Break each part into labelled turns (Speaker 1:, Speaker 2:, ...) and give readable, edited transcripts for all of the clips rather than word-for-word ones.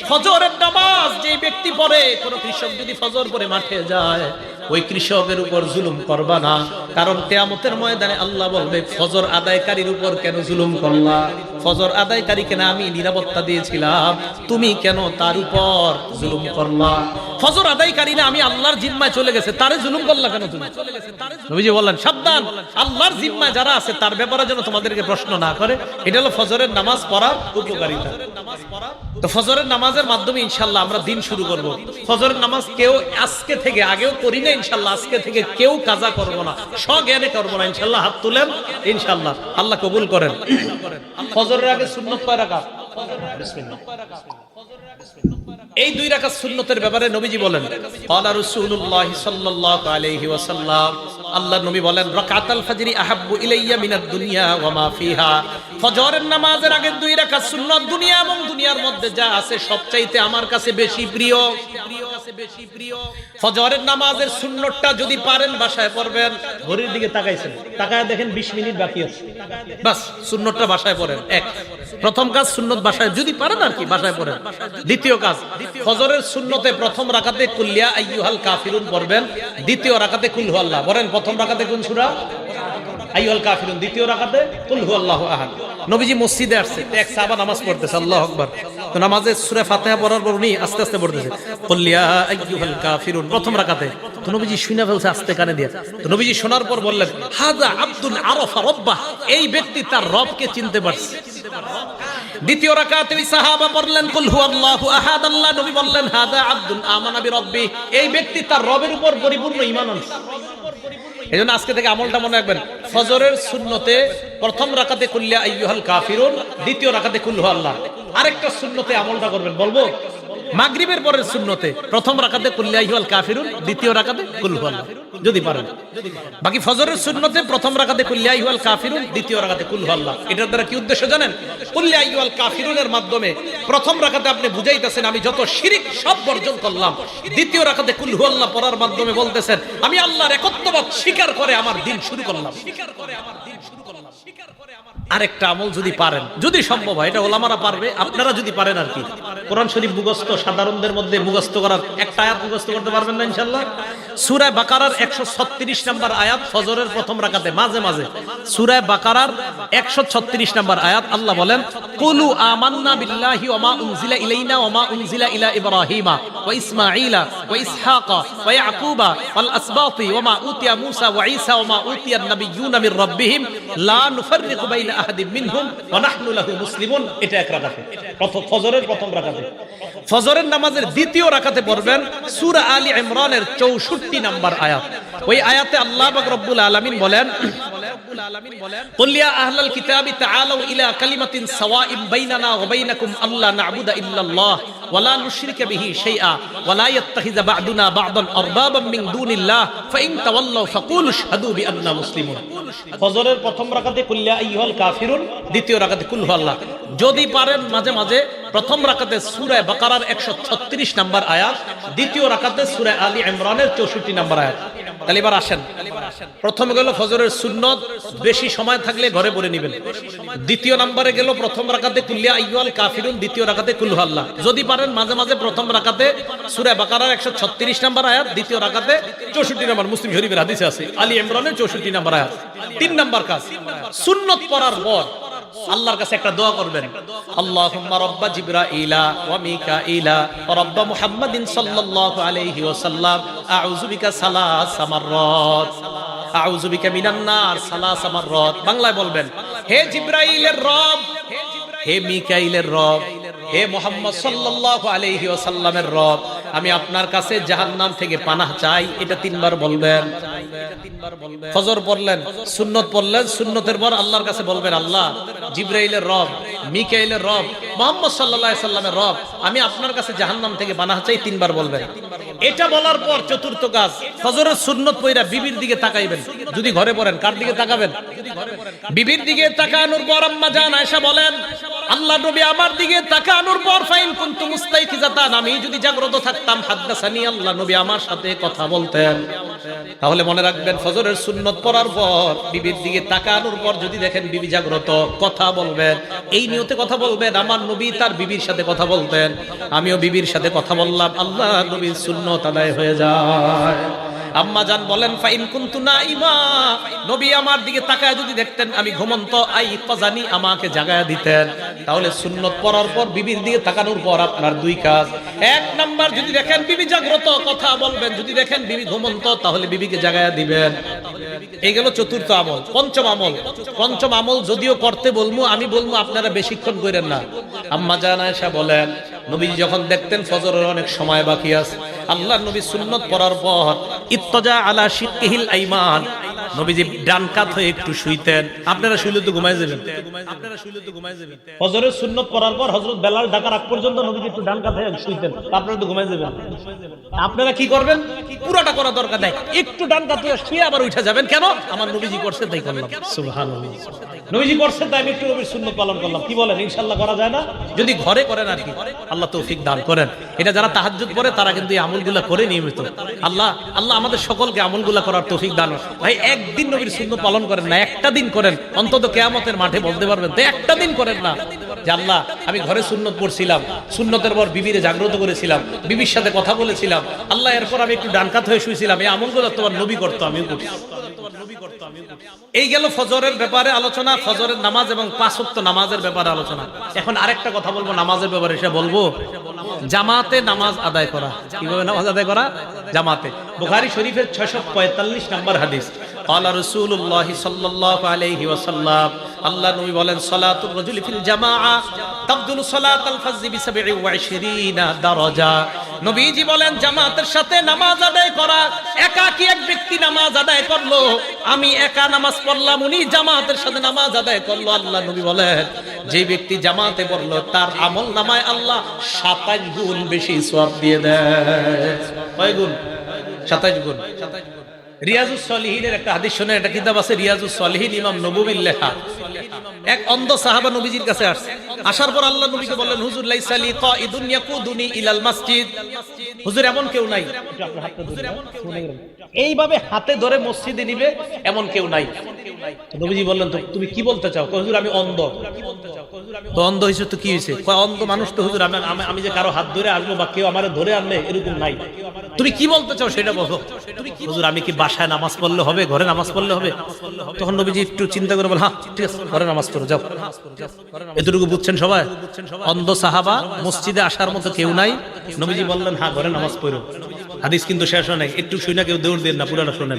Speaker 1: ফজরের নামাজ যে ব্যক্তি পড়ে, কোন কৃষক যদি ফজর পড়ে মাঠে যায়, ওই কৃষকের উপর জুলুম করবা না, কারণ কিয়ামতের ময়দানে আল্লাহ বলবে ফজর আদায়কারীর উপর কেন জুলুম করলা? ফজর আদায়কারীকে না আমি নিরাপত্তা দিয়েছিলাম, তুমি কেন তার উপর জুলুম করলা? ফজর আদায়কারী না আমি আল্লাহর জিম্মায় চলে গেছে, তারে জুলুম করলা কেন তুমি? নবীজি বললেন সাবধান, আল্লাহর জিম্মায় যারা আছে তার ব্যাপারে যেন তোমাদেরকে প্রশ্ন না করে। এটা হলো ফজরের নামাজ পড়ার উপকারিতা। তো ফজরের নামাজের মাধ্যমে ইনশাআল্লাহ আমরা দিন শুরু করব। ফজরের নামাজ কেউ আজকে থেকে, আগেও করি না ইনশাআল্লাহ, আজকে থেকে কেউ কাজা করব না, স্বজ্ঞানে করব না ইনশাআল্লাহ। হাত তুলেন ইনশাআল্লাহ, আল্লাহ কবুল করেন। ফজরের আগে সুন্নত কয় রাকাত? বিসমিল্লাহ। এই 2 রাকাত সুন্নতের ব্যাপারে নবীজি বলেন, ক্বালা রাসূলুল্লাহ সাল্লাল্লাহু আলাইহি ওয়াসাল্লাম, আল্লাহর নবী বলেন, রাকাতুল ফজরি আহাব্বু ইলাইয়া মিনাদ দুনিয়া ওয়া মা ফিহা। ফজরের নামাজের আগে 2 রাকাত সুন্নত দুনিয়া এবং দুনিয়ার মধ্যে যা আছে সবচাইতে আমার কাছে বেশি প্রিয়। ফজরের নামাজের সুন্নতটা যদি পারেন বাসায় পড়বেন। ঘড়ির দিকে তাকাইছেন, তাকায় দেখেন 20 মিনিট বাকি আছে, বাস সুন্নতটা বাসায় পড়েন। প্রথম কাজ সুন্নত বাসায় যদি পারেন আর কি বাসায় পড়েন। দ্বিতীয় কাজ, ফজরের সুন্নতে প্রথম রাকাতে কুল ইয়া আইয়ুহাল কাফিরুন পড়বেন, দ্বিতীয় রাকাতে কুল হুয়াল্লাহ। বলেন প্রথম রাকাতে কোন সূরা? আইয়ুহাল কাফিরুন, দ্বিতীয় রাকাতে কুল হুয়াল্লাহু আহাদ। নবীজি মসজিদে আসছে, এক সাহাবা নামাজ পড়তেছে, আল্লাহু আকবার। তো নামাজে সূরা ফাতিহা পড়ার পর উনি আস্তে আস্তে পড়তেছে কুল ইয়া আইয়ুহাল কাফিরুন প্রথম রাকাতে। তো নবীজি শুনে ফেলছে আস্তে কানে দিয়ে। তো নবীজি শোনার পর বললেন, হাযা আব্দুন আরাফা রাব্বাহ, এই ব্যক্তি তার রবকে চিনতে পারছে। দ্বিতীয় রাকাতে ওই সাহাবা পড়লেন কুল হুয়াল্লাহু আহাদ, আল্লাহ নবী বললেন হাযা আব্দুন আমানা বিরাব্বি, এই ব্যক্তি তার রবের উপর পরিপূর্ণ ঈমান আনছে। এজন্য আজকে থেকে আমলটা মনে রাখবেন, ফজরের সুন্নতে প্রথম রাকাতে কুল ইয়া আইয়ুহাল কাফিরুন, দ্বিতীয় রাকাতে কুল হুয়াল্লাহ। আরেকটা সুন্নতে আমলটা করবেন, বলবো মাগরিবের পরের সুন্নতে প্রথম রাকাতে কুল ইয়া আইয়ুহাল কাফিরুন, দ্বিতীয় রাকাতে কুল হুয়াল্লাহ যদি পারেন। বাকি ফজরের সুন্নতে প্রথম রাকাতে কুল ইয়া আইয়ুহাল কাফিরুন, দ্বিতীয় রাকাতে কুল হুয়াল্লাহ। এটার দ্বারা কি উদ্দেশ্য জানেন? কুল ইয়া আইয়ুহাল কাফিরুনের মাধ্যমে প্রথম রাকাতে আপনি বুঝাইতেছেন আমি যত শিরক সব বর্জন করলাম, দ্বিতীয় রাকাতে কুল হুয়াল্লাহ পড়ার মাধ্যমে বলতেছেন আমি আল্লাহর একত্ববাদ স্বীকার করে আমার দিন শুরু করলাম। আরেকটা আমল যদি পারেন, যদি সম্ভব হয়, এটা ওলামারা পারবে, আপনারা যদি পারেন আর কি, কোরআন শরীফ মুখস্থ সাধারণদের মধ্যে মুখস্থ করার একটা আয়াত মুখস্থ করতে পারবেন না ইনশাআল্লাহ? সূরা বাকারার 136 নম্বর আয়াত ফজরের প্রথম রাকাতে মাঝে মাঝে, সূরা বাকারার 136 নম্বর আয়াত আল্লাহ বলেন, কুলু আমান্না বিল্লাহি ওয়া মা উনজিলা ইলাইনা ওয়া মা উনজিলা ইলা ইব্রাহিমা ওয়া ইসমাঈলা ওয়া ইসহাকা ওয়া ইয়াকুবা ওয়াল আসবাতি ওয়া মা উতিয়া মূসা ওয়া ঈসা ওয়া মা উতিয়ান নাবিয়্যুনা মির রাব্বিহিম লা নুফাররিকু বাইনা আহাদিম মিনহুম ওয়া নাহনু লাহু মুসলিমুন। এটা এক রাকাতে, ফজরের প্রথম রাকাতে। ফজরের নামাজের দ্বিতীয় রাকাতে পড়বেন সূরা আলী ইমরানের 64 নম্বর আয়াত। ওই আয়াতে আল্লাহ পাক রব্বুল আলামিন বলেন, কুল ইয়া আহলাল কিতাবি তাআলাউ ইলা কালিমাতিন সাওয়াইন বাইনানা ওয়া বাইনাকুম আল্লা না'বুদা ইল্লাল্লাহ ওয়া লা নুশরিকা বিহি শাইআ ওয়া লা ইয়াত্তাখিযা বা'দুনা বা'দান আরবাবাম মিন দুনিল্লাহ ফাইন তাওয়াল্লাউ ফাকুলু আশহাদু বিআন্না মুসলিমুন। ফজরের প্রথম রাকাতে কুল ইয়া আইয়ুহাল কাফিরুন, দ্বিতীয় রাকাতে কুল হুয়াল্লাহ। যদি পারেন মাঝে মাঝে প্রথম রাকাতে সূরা বাকারার 136 নম্বর আয়াত, দ্বিতীয় রাকাতে সূরা আলী ইমরানের 64 নম্বর আয়াত। তাহলে এবার আসেন, প্রথমে গেল ফজরের সুন্নত, বেশি সময় থাকলে ঘরে পড়ে নেবেন। দ্বিতীয় নম্বরে গেল প্রথম রাকাতে কুল ইয়া আইয়ুহাল কাফিরুন, দ্বিতীয় রাকাতে কুল হুয়াল্লাহ। যদি পারেন মাঝে মাঝে প্রথম রাকাতে সূরা বাকারার 136 নম্বর আয়াত, দ্বিতীয় রাকাতে 64 নম্বর, মুসলিম শরীফের হাদিসে আছে, আলী ইমরানের 64 নম্বর আয়াত। 3 নম্বর কাজ, সুন্নত পড়ার পর আল্লাহর কাছে একটা দোয়া করবেন, আল্লাহুম্মা রাব্বা জিবরাইলা ওয়া মিকাইলা ওয়া রাব্বা মুহাম্মাদিন সাল্লাল্লাহু আলাইহি ওয়াসাল্লাম আউযু বিকা সালাসা মাররাত আউযু বিকা মিনান নার সালাসা মাররাত। বাংলায় বলবেন, হে জিবরাইলের রব, হে মিকাইলের রব, হে মুহাম্মদ সাল্লাল্লাহু আলাইহি ওয়াসাল্লামের রব, আমি আপনার কাছে জাহান্নাম থেকে পানাহ চাই। এটা 3 বার বলবেন। ফজর পড়লেন, সুন্নত পড়লেন, সুন্নতের পর আল্লাহর কাছে বলবেন, আল্লাহ জিবরাইলের রব, মিকাইলের রব, মুহাম্মদ সাল্লাল্লাহু আলাইহি সাল্লামের রব, আমি আপনার কাছে জাহান্নাম থেকে পানাহ চাই। 3 বার বলবেন। এটা বলার পর চতুর্থ কাজ, ফজরের সুন্নত পড়া বিবির দিকে তাকাইবেন। যদি ঘরে পড়েন, কার দিকে তাকাবেন? বিবির দিকে তাকানোর পর আম্মা জান আয়েশা বলেন, আল্লাহ নবী আমার দিকে তাকানোর পর ফাইন কুনতু মুস্তাইকিজাতান, আমি যদি জাগ্রত থাকতাম, হাদ্দাসানি, আল্লাহ নবী আমার সাথে কথা বলতেন। তাহলে মনে রাখবেন, ফজরের সুন্নত পড়ার পর বিবির দিকে তাকানোর পর যদি দেখেন বিবি জাগ্রত, কথা বলবেন, এই নিয়তে কথা বলবেন আমার নবী তার বিবির সাথে কথা বলতেন, আমিও বিবির সাথে কথা বললাম, আল্লাহ নবীর সুন্নত আদায় হয়ে যায়। আম্মা জান বলেন ফাইন কুনতু নাইমা, নবী আমার দিকে তাকায় যদি দেখতেন আমি ঘুমন্ত, আই কাজানি, আমাকে জাগায়া দিতেন। তাহলে সুন্নত পড়ার পর বিবির দিকে তাকানোর পর আপনার দুই কাজ। এক নাম্বার, যদি দেখেন বিবি জাগ্রত কথা বলবেন, যদি দেখেন বিবি ঘুমন্ত তাহলে বিবিকে জাগায়া দিবেন। এই গেল চতুর্থ আমল। পঞ্চম আমল যদিও করতে বলবো, আমি বলবো আপনারা বেশিক্ষণ করেন না। আম্মা জান আয়েশা বলেন নবী যখন দেখতেন ফজরের অনেক সময় বাকি আছে, আল্লাহ নবী সুন্নত পড়ার পর ইত্তজা আলা শিক্কিহিল আইমান, নবীজি ডান কাত হয়ে একটু শুইতেন। আপনারা শুইলে তো ঘুমায় যাবেন, ফজরের সুন্নত পড়ার পর হযরত বেলাল ডাকার আগ পর্যন্ত নবীজি একটু ডান কাত হয়ে শুইতেন, আপনারা তো ঘুমায় যাবেন। আপনারা কি করবেন, পুরোটা করা দরকার নাই, একটু ডান কাত হয়ে শুয়ে আবার উঠে যাবেন। কেন? আমার নবীজি করছে তাই করলাম। সুবহানাল্লাহ, নবীজি করছে তাই আমি একটু নবীর সুন্নত পালন করলাম। কি বলেন, ইনশাআল্লাহ করা যায় না? যদি ঘরে করেন আর কি, আল্লাহ তৌফিক দান করেন। এটা যারা তাহাজ্জুদ পড়ে তারা কিন্তু এই আমলগুলা করে নিয়মিত। আল্লাহ আমাদের সকলকে আমলগুলা করার তৌফিক দান। ভাই একদিন নবীর সুন্নত পালন করেন না, একটা দিন করেন, অন্তত কিয়ামতের মাঠে বলতে পারবেন তো একটা দিন করেন না যে আল্লাহ আমি ঘরে সুন্নত পড়ছিলাম, সুন্নতের পর বিবিরে জাগ্রত করেছিলাম, বিবির সাথে কথা বলেছিলাম, আল্লাহ এরপর আমি একটু ডান কাত হয়ে শুয়েছিলাম, এই আমলগুলো তোমার নবী করতো, আমিও করছি। এই গেল ফজরের ব্যাপারে আলোচনা, ফজরের নামাজ এবং 5 ওয়াক্ত নামাজের ব্যাপারে আলোচনা। এখন আরেকটা কথা বলবো নামাজের ব্যাপারে, সেটা বলবো জামাতে নামাজ আদায় করা। কিভাবে নামাজ আদায় করা? জামাতে। বুখারী শরীফের 645 নম্বর হাদিস, ক্বালা রাসূলুল্লাহ সাল্লাল্লাহু আলাইহি ওয়াসাল্লাম, আল্লাহ নবী বলেন সালাতুর রাজুলি ফিল জামাআ তাবদুলু সালাতাল ফাজরি বি 27 দারাজা। নবীজি বলেন জামাতের সাথে নামাজ আদায় করা, একাকী এক ব্যক্তি নামাজ আদায় করলো, আমি একা নামাজ পড়লাম, উনি জামাতের সাথে নামাজ আদায় করলো, আল্লাহ নবী বলেন যে ব্যক্তি জামাতে পড়লো তার আমল নামায় আল্লাহ 27 গুণ বেশি সওয়াব দিয়ে দেয়। কয় গুণ? 27 গুণ। রিয়াজুস সলিহিনের একটা হাদিস শুনে, একটা কিতাব আছে রিয়াজুস সলিহিন, ইমাম নববীর লেখা। এক অন্ধ সাহাবা নবীজির কাছে আসছে, আসার পর আল্লাহ নবীকে বললেন হুজুর লাইসা লি কাইদুন ইয়াকুদুনি ইলাল মসজিদ, হুজুর এমন কেউ নাই, এইভাবে হাতে ধরে মসজিদে নিবে এমন কেউ নাই। নবীজি বললেন তো তুমি কি বলতে চাও? হুজুর আমি অন্ধ। তো অন্ধ হইছে তো কি হইছে? অন্ধ মানুষ তো হুজুর আমি যে কারো হাত ধরে আসবো বা কেউ আমারে ধরে আনলে এরকম নাই। তুমি কি বলতে চাও সেটা বলো। হুজুর আমি কি বাসায় নামাজ পড়লে হবে, ঘরে নামাজ পড়লে হবে? তখন নবীজি একটু চিন্তা করে বলেন হ্যাঁ ঠিক আছে, ঘরে নামাজ পড়ো যাও। এতটুকু বুঝছেন সবাই? অন্ধ সাহাবা, মসজিদে আসার মতো কেউ নাই, নবীজি বললেন হ্যাঁ ঘরে নামাজ পড়ো। হাদিস কিন্তু শেষ হয় নাই, একটু শুনে কেউ দৌড় দেন না, পুরাটা শুনেন।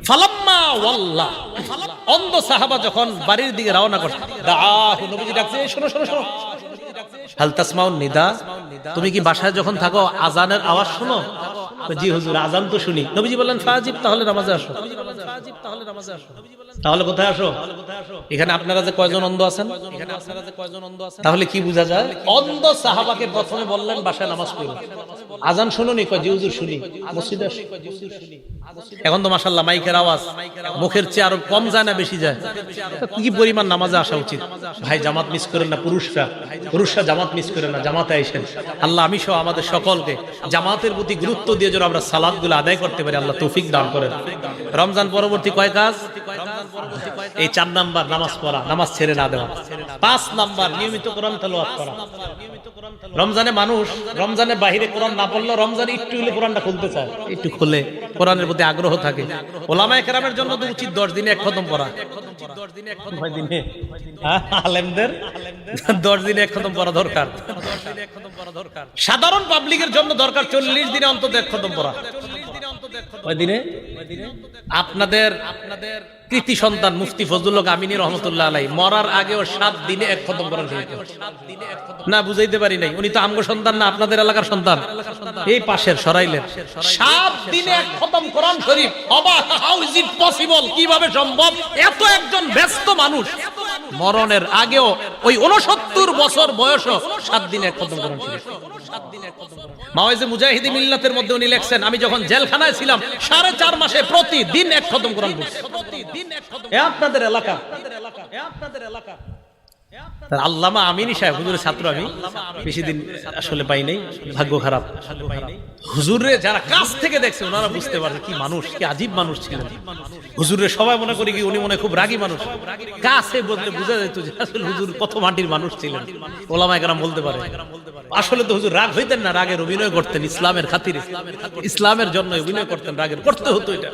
Speaker 1: ফালাম্মা ওয়াল্লাহ, অন্ধ সাহাবা যখন বাড়ির দিকে রওনা করছে, দাআহু, নবীজি ডাকছে শোনো শোনো শোনো, হাল তাসমাউন নিদা, তুমি কি বাসায় যখন থাকো আজানের আওয়াজ শুনো? জি হুজুর আজান তো শুনি। নবীজি বললেন ফাজিব, তাহলে নামাজে আসো। তাহলে কোথায় আসো? এখানে আপনারা যে কয়জন অন্ধ আছেন, তাহলে কি বোঝা যায়? অন্ধ সাহাবাকে প্রথমে বললেন বাসায় নামাজ পড়ো, আজান শুনুনি? কয় জি হুজুর শুনি। মসজিদে আসো। এখন তো মাশাআল্লাহ মাইকের আওয়াজ মুখের চেয়ে আরো কম যায় না বেশি যায়? কি পরিমাণ নামাজে আসা উচিত। ভাই জামাত মিস করেন না, পুরুষরা জামাত মিস করেন না, জামাতে আইসেন। আল্লাহ আমি সহ আমাদের সকলকে জামাতের প্রতি গুরুত্ব দিয়ে যেন আমরা সালাতগুলো আদায় করতে পারি, আল্লাহ তৌফিক দান করেন। রমজান পরবর্তী কয় কাজ? এই 4 নাম্বার নামাজ পড়া, নামাজ ছেড়ে না দেওয়া। 5 নাম্বার নিয়মিত কোরআন তেলাওয়াত করা। রমজানে মানুষ রমজানের বাইরে কোরআন না পড়লে রমজানে একটু হলে কোরআনটা খুলতে চায়, একটু খুলে কোরআনের প্রতি আগ্রহ থাকে। ওলামায়ে কেরামের জন্য তো উচিত 10 দিনে 1 খতম পড়া। 9 দিনে আলেমদের 10 দিনে 1 খতম পড়া দরকার। সাধারণ পাবলিকের জন্য দরকার 40 দিনে অন্তত 1 খতম পড়া। কয় দিনে? আপনাদের কৃতি সন্তান মুফতি ফজলুল হক আমিনী রহমতুল্লাহ আলাইহি মরার আগেও 7 দিনে 1 খতম করেন। না বুঝাইতে পারি নাই, উনি তো আমগো সন্তান না, আপনাদের এলাকার সন্তান, এই পাশের সরাইলের। 7 দিনে 1 খতম কোরআন শরীফ। অবাক, হাউ ইজ ইট পসিবল? কিভাবে সম্ভব? এত একজন ব্যস্ত মানুষ মরণের আগেও ওই 69 বছর বয়সও 7 দিনে 1 খতম কোরআন শরীফ। মাওয়াইজে মুজাহিদি মিল্লাতের মধ্যে উনি লেখছেন আমি যখন জেলখানায় ছিলাম 4.5 মাসে প্রতিদিন 1 খতম কোরআন পড়ছি। আপনাদের এলাকা আল্লামা আমিনী সাহেব হুজুরের ছাত্র, আমি বেশি দিন আসলে পাই নাই, ভাগ্য খারাপ। হুজুরে যারা কাছ থেকে দেখছে ওনারা বুঝতে পারছে কি মানুষ, কি আজীব মানুষ ছিলেন। হুজুরে সবাই মনে করি কি উনি মনে খুব রাগী মানুষ, কাছে বললে বোঝা যেত যে আসলে হুজুর কত মাটির মানুষ ছিলেন। ওলামায়ে কেরাম বলতে পারে আসলে তো হুজুর রাগ হইতেন না, রাগের অভিনয় করতেন ইসলামের খাতিরে, ইসলামের জন্য অভিনয় করতেন, রাগের করতে হতো এটা।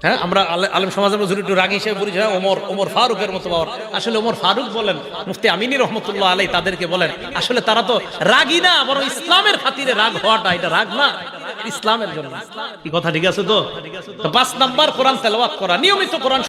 Speaker 1: হ্যাঁ, আমরা আলেম সমাজের হুজুর একটু রাগী হিসেবে পরিচয়, ওমর ফারুকের মতো বাবার। আসলে ওমর ফারুক বলেন, মুফতি আমিনী রহমতুল্লাহ আলাইহি তাদেরকে বলেন আসলে তারা তো রাগী না, বরং ইসলামের খাতিরে রাগ হওয়াটা এটা রাগ না, ইসলামের জন্য। কি কথা ঠিক আছে তো? 5 নাম্বার কোরআন তেলাওয়াত করা, নিয়মিত কোরআন